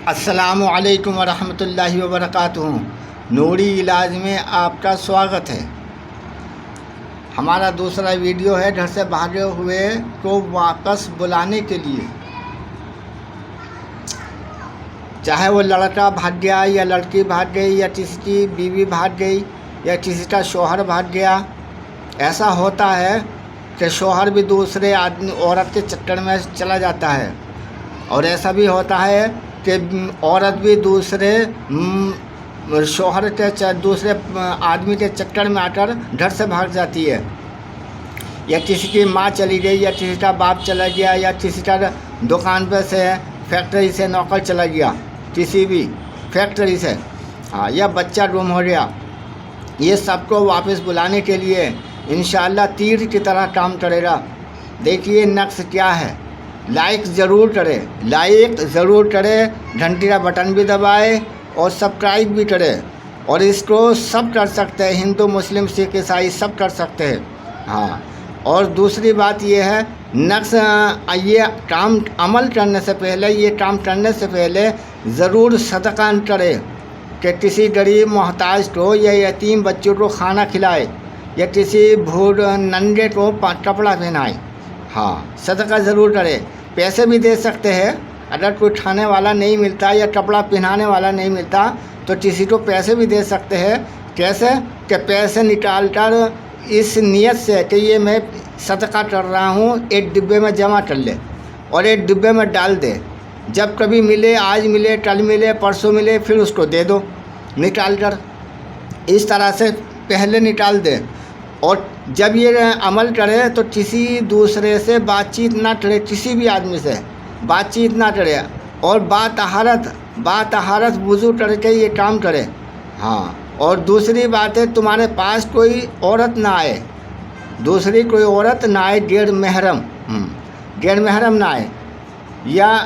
السلام علیکم ورحمۃ اللہ وبرکاتہ۔ نوری علاج میں آپ کا سواگت ہے۔ ہمارا دوسرا ویڈیو ہے گھر سے بھاگے ہوئے کو واپس بلانے کے لیے۔ چاہے وہ لڑکا بھاگ گیا یا لڑکی بھاگ گئی یا کسی کی بیوی بھاگ گئی یا کسی کا شوہر بھاگ گیا، ایسا ہوتا ہے کہ شوہر بھی دوسرے عورت کے چکر میں چلا جاتا ہے، اور ایسا بھی ہوتا ہے کہ عورت بھی دوسرے شوہر کے دوسرے آدمی کے چکر میں آ کر گھر سے بھاگ جاتی ہے، یا کسی کی ماں چلی گئی یا کسی کا باپ چلا گیا یا کسی کا دکان پہ سے فیکٹری سے نوکر چلا گیا، کسی بھی فیکٹری سے، یا بچہ گم ہو گیا۔ یہ سب کو واپس بلانے کے لیے انشاءاللہ تیر کی طرح کام کرے گا۔ دیکھیے نقص کیا ہے۔ لائک ضرور کرے، گھنٹی کا بٹن بھی دبائے اور سبسکرائب بھی کرے، اور اس کو سب کر سکتے ہیں، ہندو مسلم سکھ عیسائی سب کر سکتے ہیں۔ اور دوسری بات یہ ہے، نقص یہ کام عمل کرنے سے پہلے، یہ کام کرنے سے پہلے ضرور صدقہ کرے کہ کسی غریب محتاج کو یا یتیم بچوں کو کھانا کھلائے یا کسی ننگے کو کپڑا پہنائے۔ صدقہ ضرور کرے۔ پیسے بھی دے سکتے ہیں، اگر کوئی کھانے والا نہیں ملتا یا کپڑا پہنانے والا نہیں ملتا تو کسی کو پیسے بھی دے سکتے ہیں۔ کیسے کہ پیسے نکال کر اس نیت سے کہ یہ میں صدقہ کر رہا ہوں، ایک ڈبے میں جمع کر لے اور ایک ڈبے میں ڈال دے۔ جب کبھی ملے، آج ملے، کل ملے، پرسوں ملے، پھر اس کو دے دو نکال کر۔ اس طرح سے پہلے نکال دے، اور جب یہ عمل کرے تو کسی دوسرے سے بات چیت نہ کرے، کسی بھی آدمی سے بات چیت نہ کرے، اور بطہارت وضو کر کے یہ کام کرے۔ اور دوسری بات ہے، تمہارے پاس کوئی عورت نہ آئے، دوسری کوئی عورت نہ آئے، غیر محرم نہ آئے، یا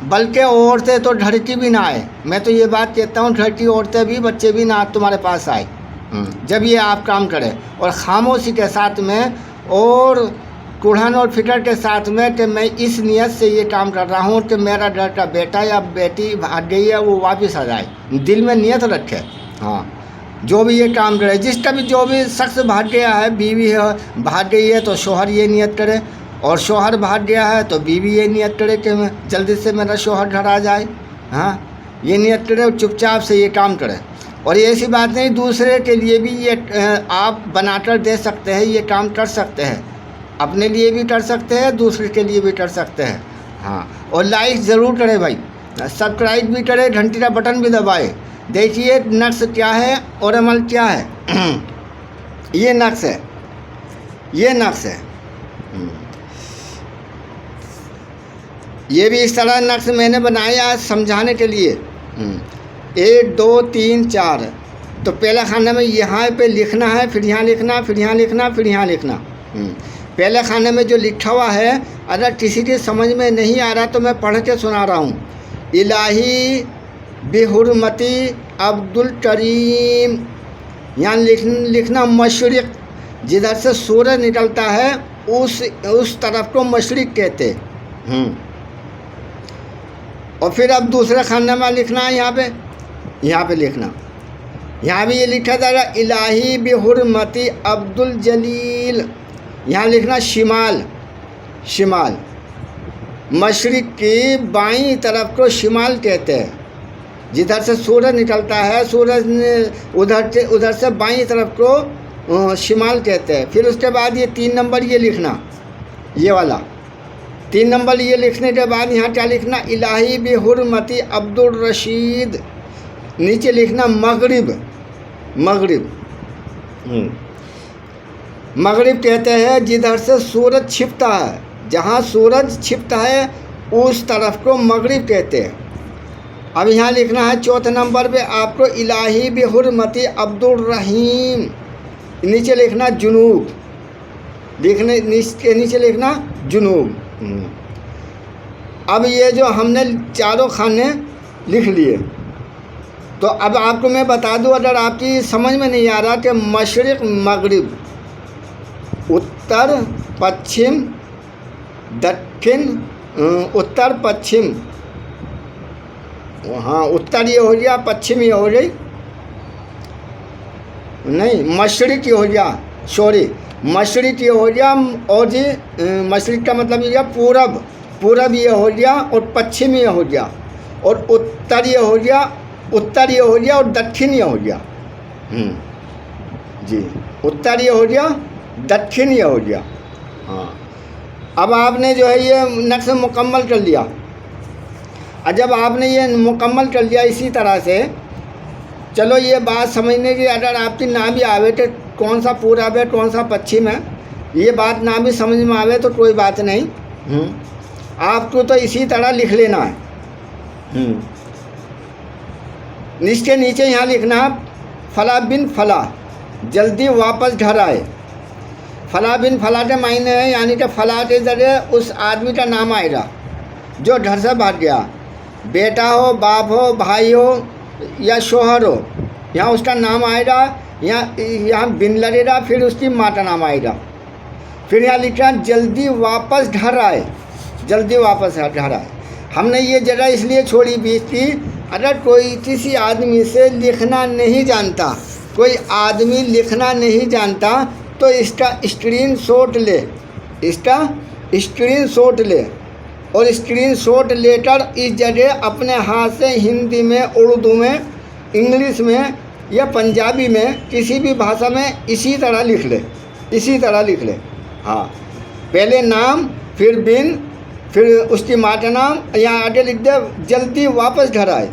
بلکہ عورتیں تو گھر کی بھی نہ آئے۔ میں تو یہ بات کہتا ہوں، گھر کی عورتیں بھی، بچے بھی نہ تمہارے پاس آئے جب یہ آپ کام کریں، اور خاموشی کے ساتھ میں اور قرآن اور فکر کے ساتھ میں کہ میں اس نیت سے یہ کام کر رہا ہوں کہ میرا گھر کا بیٹا یا بیٹی بھاگ گئی ہے وہ واپس آ جائے۔ دل میں نیت رکھے۔ جو بھی یہ کام کرے، جس کا بھی جو بھی شخص بھاگ گیا ہے، بیوی ہے بھاگ گئی ہے تو شوہر یہ نیت کرے، اور شوہر بھاگ گیا ہے تو بیوی یہ نیت کرے کہ جلدی سے میرا شوہر گھر آ جائے۔ یہ نیت کرے اور چپ چاپ سے یہ کام کرے۔ اور یہ ایسی بات نہیں، دوسرے کے لیے بھی یہ آپ بنا کر دے سکتے ہیں، یہ کام کر سکتے ہیں، اپنے لیے بھی کر سکتے ہیں، دوسرے کے لیے بھی کر سکتے ہیں۔ اور لائک ضرور کرے بھائی، سبسکرائب بھی کرے، گھنٹی کا بٹن بھی دبائے۔ دیکھیے نقص کیا ہے اور عمل کیا ہے۔ یہ نقص ہے۔ یہ بھی اس طرح نقص میں نے بنایا سمجھانے کے لیے۔ 1 2 3 4 تو پہلے خانے میں یہاں پہ لکھنا ہے، پھر یہاں لکھنا، پھر یہاں لکھنا، پھر یہاں لکھنا۔ پہلے خانے میں جو لکھا ہوا ہے، اگر کسی کی سمجھ میں نہیں آ رہا تو میں پڑھ کے سنا رہا ہوں۔ الہی بحرمتی عبدالکریم، یہاں لکھنا مشرق، جدھر سے سورج نکلتا ہے اس طرف کو مشرق کہتے ہیں۔ اور پھر اب دوسرے خانے میں لکھنا ہے، یہاں پہ لکھنا، یہاں بھی یہ لکھا جائے گا الہی بحرمتی عبدالجلیل، یہاں لکھنا شمال، مشرق کی بائیں طرف کو شمال کہتے ہیں، جدھر سے سورج نکلتا ہے، ادھر سے بائیں طرف کو شمال کہتے ہیں۔ پھر اس کے بعد یہ 3 نمبر یہ لکھنا، یہ والا 3 نمبر یہ لکھنے کے بعد یہاں کیا لکھنا، الہی بحرمتی عبدالرشید، نیچے لکھنا مغرب کہتے ہیں جدھر سے سورج چھپتا ہے، جہاں سورج چھپتا ہے اس طرف کو مغرب کہتے ہیں۔ اب یہاں لکھنا ہے 4 نمبر پہ آپ کو الہی بحرمتی عبدالرحیم، نیچے لکھنا جنوب، نیچے لکھنا جنوب۔ اب یہ جو ہم نے چاروں خانے لکھ لیے، تو اب آپ کو میں بتا دوں، اگر آپ کی سمجھ میں نہیں آ رہا کہ مشرق مغرب، اتر پچھم دکن، اتر پچھم ہاں اتر یہ ہو گیا، پچھم یہ ہو گئی، نہیں مشرق یہ ہو گیا، سوری مشرق یہ ہو گیا، اور جی مشرق کا مطلب یہ پورب، پورب یہ ہو گیا اور پچھم یہ ہو گیا، اور اتر یہ ہو گیا، اتر یہ ہو گیا اور دکھن یہ ہو گیا، جی اتر یہ ہو گیا، دکھن یہ ہو گیا. ہاں اب آپ نے جو ہے یہ نقش مکمل کر لیا. اور جب آپ نے یہ مکمل کر لیا اسی طرح سے، چلو یہ بات سمجھنے کی، اگر آپ کی نہ بھی آوے تو کون سا پورب ہے کون سا پچھم ہے، یہ بات نہ بھی سمجھ میں آوے تو کوئی بات نہیں، آپ کو تو اسی طرح لکھ لینا ہے. اس کے نیچے یہاں لکھنا ہے فلاں بن فلاں جلدی واپس گھر آئے. فلاں بن فلاں کے معنی ہے یعنی کہ فلاں کے ذریعے اس آدمی کا نام آئے گا جو گھر سے بھاگ گیا، بیٹا ہو، باپ ہو، بھائی ہو یا شوہر ہو، یہاں اس کا نام آئے گا. یہاں بن لگے گا، پھر اس کی ماں کا نام آئے گا. پھر یہاں لکھا جلدی واپس گھر آئے، جلدی واپس گھر آئے. ہم نے یہ جگہ اس لیے چھوڑی بیچ کی، اگر کوئی کسی آدمی سے لکھنا نہیں جانتا، کوئی آدمی لکھنا نہیں جانتا تو اس کا اسکرین شاٹ لے، اس کا اسکرین شاٹ لے، اور اسکرین شاٹ لے کر اس جگہ اپنے ہاتھ سے ہندی میں، اردو میں، انگلش میں یا پنجابی میں کسی بھی بھاشا میں اسی طرح لکھ لے، اسی طرح لکھ لے. ہاں پہلے نام، پھر بن، پھر اس کی ماں کا نام، یہاں آگے لکھ دے جلدی واپس گھر آئے.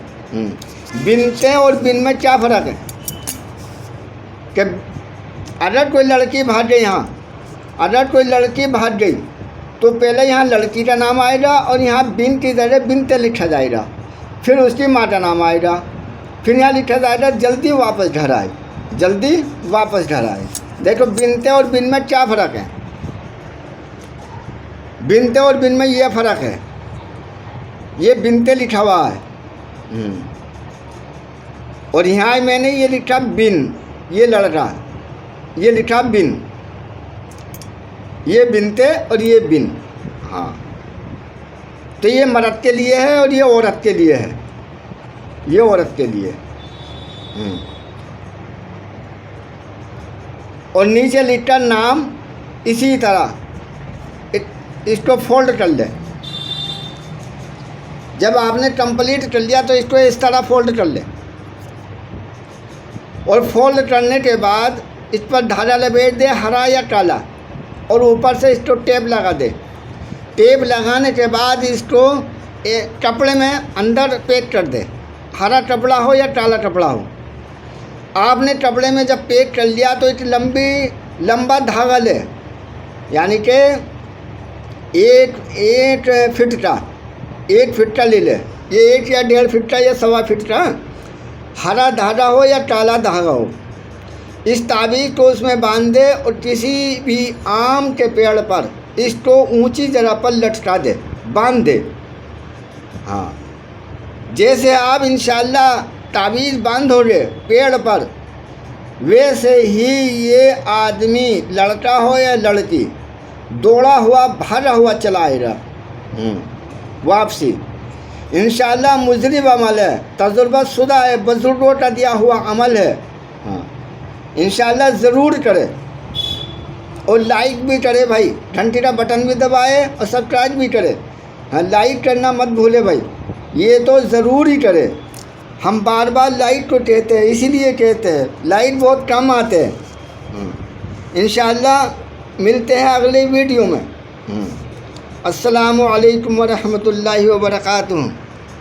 بنتے اور بن میں کیا فرق ہے کہ اگر کوئی لڑکی بھاگ گئی، یہاں اگر کوئی لڑکی بھاگ گئی تو پہلے یہاں لڑکی کا نام آئے گا اور یہاں بن کی ذریعے بنتے لکھا جائے گا، پھر اس کی ماں کا نام آئے گا، پھر یہاں لکھا جائے گا جلدی واپس گھر آئے، جلدی واپس گھر آئے. دیکھو بنتے اور بن میں کیا فرق ہے، بنتے اور بن میں یہ فرق ہے، یہ بنتے لکھا ہوا ہے اور یہاں میں نے یہ لکھا بن، یہ لڑکا، یہ لکھا بن، یہ بنتے اور یہ بن. ہاں تو یہ مرد کے لیے ہے اور یہ عورت کے لیے ہے، یہ عورت کے لیے. اور نیچے لکھا نام اسی طرح، اس کو فولڈ کر لے. جب آپ نے کمپلیٹ کر لیا تو اس کو اس طرح فولڈ کر لے، اور فولڈ کرنے کے بعد اس پر دھاگا لپیٹ دے ہرا یا کالا، اور اوپر سے اس کو ٹیپ لگا دے. ٹیپ لگانے کے بعد اس کو کپڑے میں اندر پیک کر دے، ہرا کپڑا ہو یا کالا کپڑا ہو. آپ نے کپڑے میں جب پیک کر لیا تو ایک لمبا دھاگا لے، یعنی کہ ایک فٹ کا لے لے، یہ 1 یا 1.5 فٹ کا یا 1.25 فٹ کا، ہرا دھاگا ہو یا کالا دھاگا ہو. اس تعویذ کو اس میں باندھ دے اور کسی بھی آم کے پیڑ پر اس کو اونچی جگہ پر لٹکا دے، باندھ دے. ہاں جیسے آپ انشاءاللہ تعویذ باندھو گے پیڑ پر، ویسے ہی یہ آدمی لڑکا ہو یا لڑکی دوڑا ہوا بھاگا ہوا چلا آئے گا واپسی. انشاءاللہ مجرب عمل ہے، تجربہ شدہ ہے، بزرگوں کا دیا ہوا عمل ہے. ہاں انشاءاللہ ضرور کرے اور لائک بھی کرے بھائی، گھنٹی کا بٹن بھی دبائے اور سبسکرائب بھی کرے. ہاں لائک کرنا مت بھولے بھائی، یہ تو ضرور ہی کرے. ہم بار بار لائک کو کہتے ہیں، اسی لیے کہتے ہیں، لائک بہت کم آتے ہیں. انشاءاللہ ملتے ہیں اگلے ویڈیو میں. السلام علیکم ورحمۃ اللہ وبرکاتہ.